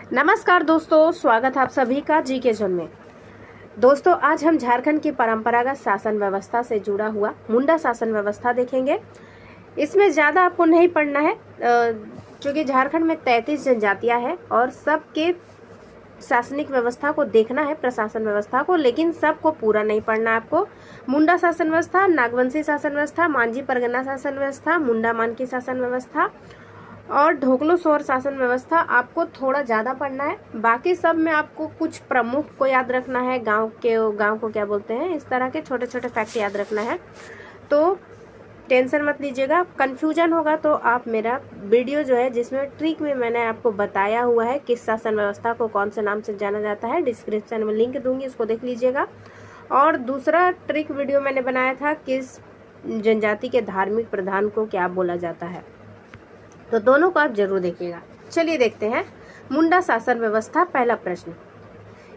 नमस्कार दोस्तों, स्वागत है आप सभी का जीके जोन में। दोस्तों, आज हम झारखंड की परंपरागत शासन व्यवस्था से जुड़ा हुआ मुंडा शासन व्यवस्था देखेंगे। इसमें ज़्यादा आपको नहीं पढ़ना है, क्योंकि झारखंड में 33 जनजातियां हैं और सबके शासनिक व्यवस्था को देखना है, प्रशासन व्यवस्था को, लेकिन सबको पूरा नहीं पढ़ना है आपको। मुंडा शासन व्यवस्था, नागवंशी शासन व्यवस्था, मांझी परगना शासन व्यवस्था, मुंडा मानकी शासन व्यवस्था और ढोकलो सोर शासन व्यवस्था आपको थोड़ा ज़्यादा पढ़ना है। बाकी सब में आपको कुछ प्रमुख को याद रखना है, गांव को क्या बोलते हैं, इस तरह के छोटे छोटे फैक्ट याद रखना है। तो टेंशन मत लीजिएगा, कंफ्यूजन होगा तो आप मेरा वीडियो जो है जिसमें ट्रिक में मैंने आपको बताया हुआ है किस शासन व्यवस्था को कौन से नाम से जाना जाता है, डिस्क्रिप्शन में लिंक दूंगी, उसको देख लीजिएगा। और दूसरा ट्रिक वीडियो मैंने बनाया था किस जनजाति के धार्मिक प्रधान को क्या बोला जाता है, तो दोनों को आप जरूर देखिएगा। चलिए देखते हैं मुंडा शासन व्यवस्था। पहला प्रश्न,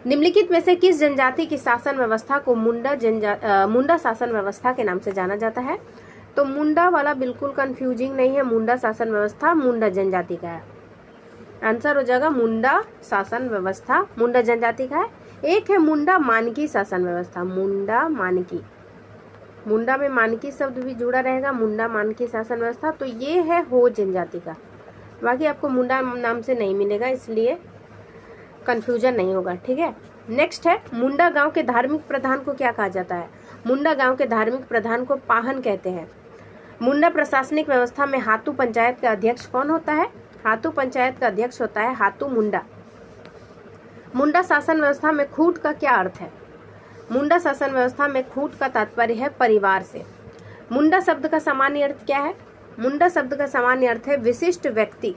निम्नलिखित में से किस जनजाति की शासन व्यवस्था को मुंडा शासन व्यवस्था के नाम से जाना जाता है? तो मुंडा वाला बिल्कुल कंफ्यूजिंग नहीं है, मुंडा शासन व्यवस्था मुंडा जनजाति का है। आंसर हो जाएगा मुंडा शासन व्यवस्था मुंडा जनजाति का है। एक है मुंडा मानकी शासन व्यवस्था, मुंडा मानकी, मुंडा में मानकी शब्द भी जुड़ा रहेगा, मुंडा मानकी शासन व्यवस्था, तो ये है हो जनजाति का। बाकी आपको मुंडा नाम से नहीं मिलेगा, इसलिए कंफ्यूजन नहीं होगा, ठीक है। नेक्स्ट है मुंडा गांव के धार्मिक प्रधान को क्या कहा जाता है? मुंडा गांव के धार्मिक प्रधान को पाहन कहते हैं। मुंडा प्रशासनिक व्यवस्था में हातू पंचायत का अध्यक्ष कौन होता है? हातू पंचायत का अध्यक्ष होता है हातू मुंडा। मुंडा शासन व्यवस्था में खूट का क्या अर्थ है? मुंडा शासन व्यवस्था में खूट का तात्पर्य है परिवार से। मुंडा शब्द का सामान्य अर्थ क्या है? मुंडा शब्द का सामान्य अर्थ है विशिष्ट व्यक्ति,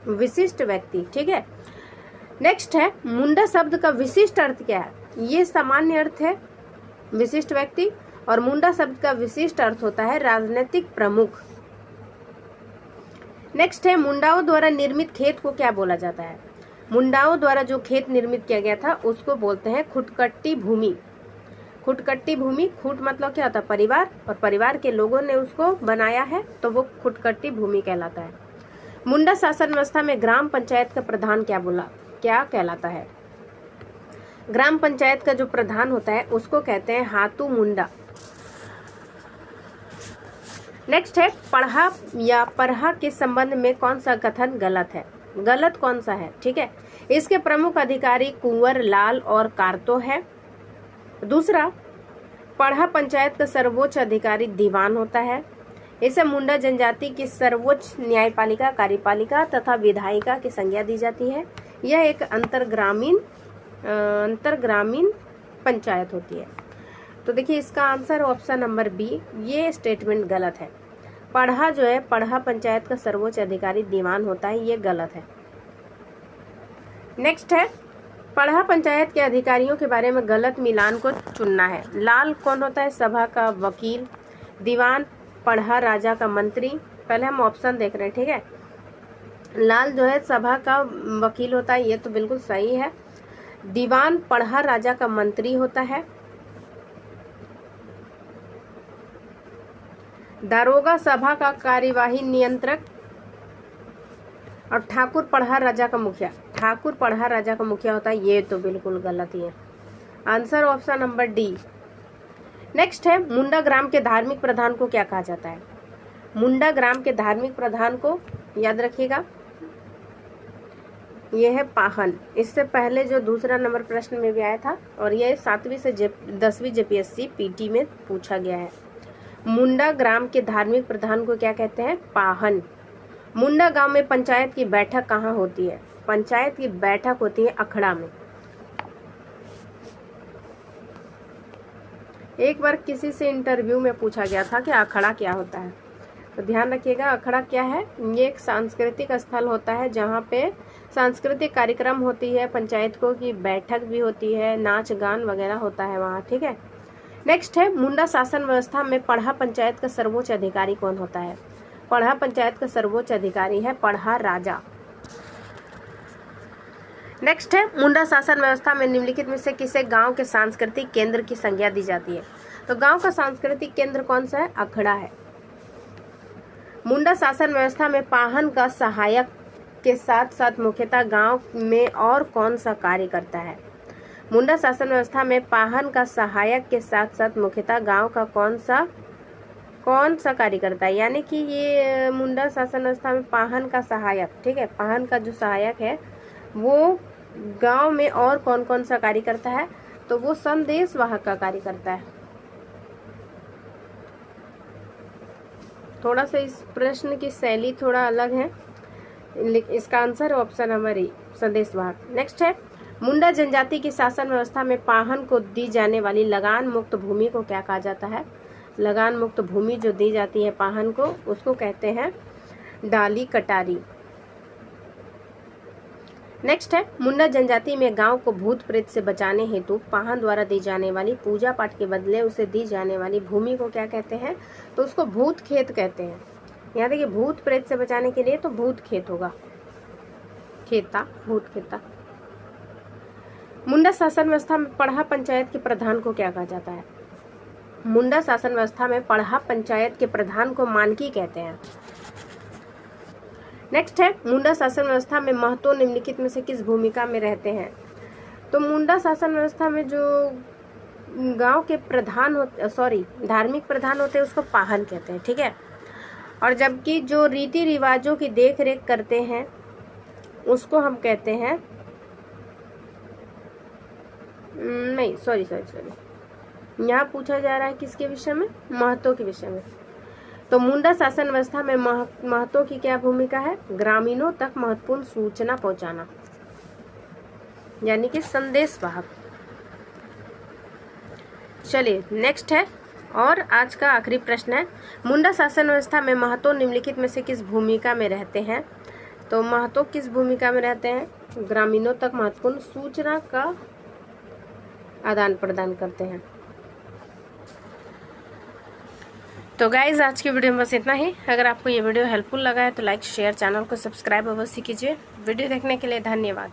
विशिष्ट व्यक्ति, ठीक है। नेक्स्ट है मुंडा शब्द का विशिष्ट अर्थ क्या है? ये सामान्य अर्थ है विशिष्ट व्यक्ति, और मुंडा शब्द का विशिष्ट अर्थ होता है राजनीतिक प्रमुख। नेक्स्ट है मुंडाओं द्वारा निर्मित खेत को क्या बोला जाता है? मुंडाओं द्वारा जो खेत निर्मित किया गया था उसको बोलते हैं खुटकट्टी भूमि। खुटकट्टी भूमि, खूट मतलब क्या होता है? परिवार, और परिवार के लोगों ने उसको बनाया है तो वो खुटकट्टी भूमि कहलाता है। मुंडा शासन व्यवस्था में ग्राम पंचायत का प्रधान क्या कहलाता है? ग्राम पंचायत का जो प्रधान होता है उसको कहते हैं हातू मुंडा। नेक्स्ट है पढ़ा या परहा के संबंध में कौन सा कथन गलत है? गलत कौन सा है, ठीक है। इसके प्रमुख अधिकारी कुंवर, लाल और कार्तो है। दूसरा, पढ़ा पंचायत का सर्वोच्च अधिकारी दीवान होता है। इसे मुंडा जनजाति की सर्वोच्च न्यायपालिका, कार्यपालिका तथा विधायिका की संज्ञा दी जाती है। यह एक अंतरग्रामीण पंचायत होती है। तो देखिए इसका आंसर ऑप्शन नंबर बी, ये स्टेटमेंट गलत है। पढ़ा जो है, पढ़ा पंचायत का सर्वोच्च अधिकारी दीवान होता है, ये गलत है। नेक्स्ट है पढ़ा पंचायत के अधिकारियों के बारे में गलत मिलान को चुनना है। लाल कौन होता है? सभा का वकील। दीवान पढ़ा राजा का मंत्री। पहले हम ऑप्शन देख रहे हैं, ठीक है। लाल जो है सभा का वकील होता है, ये तो बिल्कुल सही है। दीवान पढ़ा राजा का मंत्री होता है। दारोगा सभा का कार्यवाही नियंत्रक, और ठाकुर पढ़ा राजा का मुखिया, ठाकुर पढ़ा राजा का मुखिया होता है, ये तो बिल्कुल गलत ही है। Answer option number D. Next है मुंडा ग्राम के धार्मिक प्रधान को क्या कहा जाता है? मुंडा ग्राम के धार्मिक प्रधान को याद रखिएगा, ये है पाहन। इससे पहले जो दूसरा नंबर प्रश्न में भी आया था, और ये 7वीं से 10वीं जेपीएससी पीटी में पूछा गया है। मुंडा ग्राम के धार्मिक प्रधान को क्या कहते हैं? पाहन। मुंडा गांव में पंचायत की बैठक कहाँ होती है? पंचायत की बैठक होती है अखड़ा में। एक बार किसी से इंटरव्यू में पूछा गया था कि अखड़ा क्या होता है, तो ध्यान रखिएगा अखड़ा क्या है। ये एक सांस्कृतिक स्थल होता है जहाँ पे सांस्कृतिक कार्यक्रम होती है, पंचायतों की बैठक भी होती है, नाच गान वगैरह होता है वहाँ, ठीक है। नेक्स्ट है मुंडा शासन व्यवस्था में पढ़ा पंचायत का सर्वोच्च अधिकारी कौन होता है? पढ़ा पंचायत का सर्वोच्च अधिकारी है पढ़ा राजा। नेक्स्ट है मुंडा शासन व्यवस्था में निम्नलिखित में से किसे गांव के सांस्कृतिक केंद्र की संज्ञा दी जाती है? तो गांव का सांस्कृतिक केंद्र कौन सा है? अखड़ा है। मुंडा शासन व्यवस्था में पाहन का सहायक के साथ साथ मुख्यतः गांव में और कौन सा कार्य करता है? मुंडा शासन व्यवस्था में पाहन का सहायक के साथ साथ मुख्यतः गांव का कौन सा कार्य करता है? यानी कि ये मुंडा शासन व्यवस्था में पाहन का सहायक, ठीक है, पाहन का जो सहायक है वो गांव में और कौन कौन सा कार्य करता है? तो वो संदेश वाहक का कार्य करता है। थोड़ा सा इस प्रश्न की शैली थोड़ा अलग है। इसका आंसर ऑप्शन नंबर ए, संदेश वाहक। नेक्स्ट है, मुंडा जनजाति की शासन व्यवस्था में पाहन को दी जाने वाली लगान मुक्त भूमि को क्या कहा जाता है? लगान मुक्त भूमि जो दी जाती है पाहन को, उसको कहते हैं डाली कटारी। नेक्स्ट है, मुंडा जनजाति में गांव को भूत प्रेत से बचाने हेतु पाहन द्वारा दी जाने वाली पूजा पाठ के बदले उसे दी जाने वाली भूमि को क्या कहते हैं? तो उसको भूत खेत कहते हैं। यहाँ देखिए, भूत प्रेत से बचाने के लिए तो भूत खेत होगा, खेता, भूत खेता। मुंडा शासन व्यवस्था में पढ़ा पंचायत के प्रधान को क्या कहा जाता है? मुंडा शासन व्यवस्था में पढ़ा पंचायत के प्रधान को मानकी कहते हैं। नेक्स्ट है, मुंडा शासन व्यवस्था में महतो निम्नलिखित में से किस भूमिका में रहते हैं? तो मुंडा शासन व्यवस्था में जो गांव के प्रधान धार्मिक प्रधान होते हैं उसको पाहन कहते हैं, ठीक है। और जबकि जो रीति रिवाजों की देख रेख करते हैं उसको हम कहते हैं नहीं, सॉरी, यहाँ पूछा जा रहा है किसके विषय में? महतो के विषय में। तो मुंडा शासन व्यवस्था में महतो की क्या भूमिका है? ग्रामीणों तक महत्वपूर्ण सूचना पहुंचाना, यानी कि संदेश वाहक। चलिए नेक्स्ट है, और आज का आखिरी प्रश्न है, मुंडा शासन व्यवस्था में महतो निम्नलिखित में से किस भूमिका में रहते हैं? तो महतो किस भूमिका में रहते हैं? ग्रामीणों तक महत्वपूर्ण सूचना का आदान प्रदान करते हैं। तो गाइज, आज की वीडियो में बस इतना ही। अगर आपको ये वीडियो हेल्पफुल लगा है तो लाइक शेयर, चैनल को सब्सक्राइब अवश्य कीजिए। वीडियो देखने के लिए धन्यवाद।